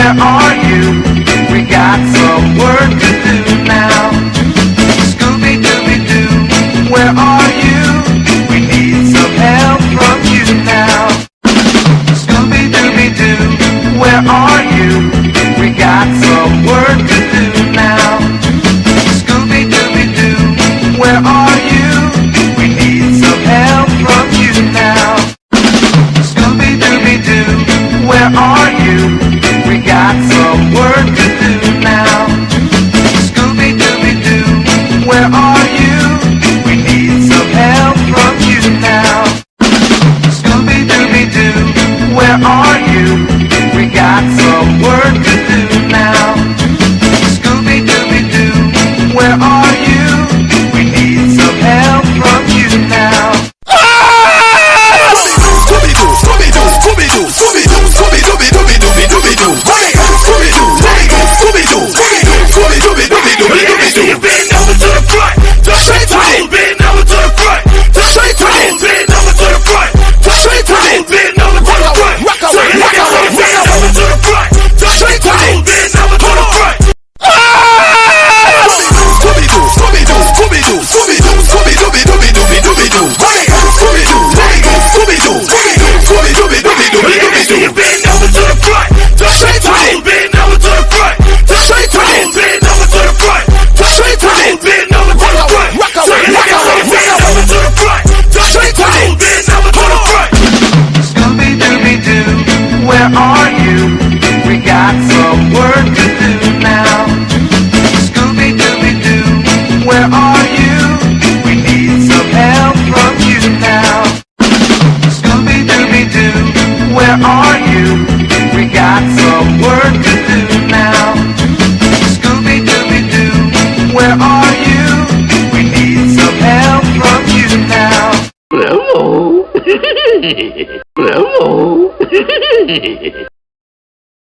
where are you? We got some work to do now. Scooby-Dooby-Doo, where are you? We need some help from you now. Scooby-Dooby-Doo, where are you? We got some work to do now. Scooby-Dooby-Doo, where are you? We need some help from you now. Scooby-Dooby-Doo, where are you? We got some work to do now. Scooby-Dooby-Doo, where are you? We need some help from you now. Scooby-Dooby-Doo, where are you? We got some work to do now. Scooby-Dooby-Doo, where are you? We need some help from you now. Scooby-Doo, Scooby-Doo, Scooby-Doo, Scooby-Doo, Scooby-Dooby-Dooby-Dooby-Doo. Scooby-Doo, Scooby-Doo, Scooby-Doo, Bend over to the front, straight to it. Bend over to the front, straight to it. Bend over to the front, straight to it. Bend over to the front, bend over to the front, straight to it. Bend over to the front. Scooby-Doo, Scooby-Doo, Scooby-Doo, Scooby-Doo, Scooby-Dooby-Dooby-Dooby-Doo. Scooby-Doo, Scooby-Doo, Scooby-Doo, Bend over to the front, straight to it. Bend over to the front, straight to it. Bend over to the front, straight to it. Bend over to the front, bend over to the front, straight to it. Bend over to the front. Scooby-Dooby-Doo, where are you? We got some work to do now. Scooby-Dooby-Doo, where are you? We need some help from you now. Scooby-Dooby-Doo, where are you? We got some work to do now. Scooby-Dooby-Doo, where are you? We need some help from you now. Hello. Hello.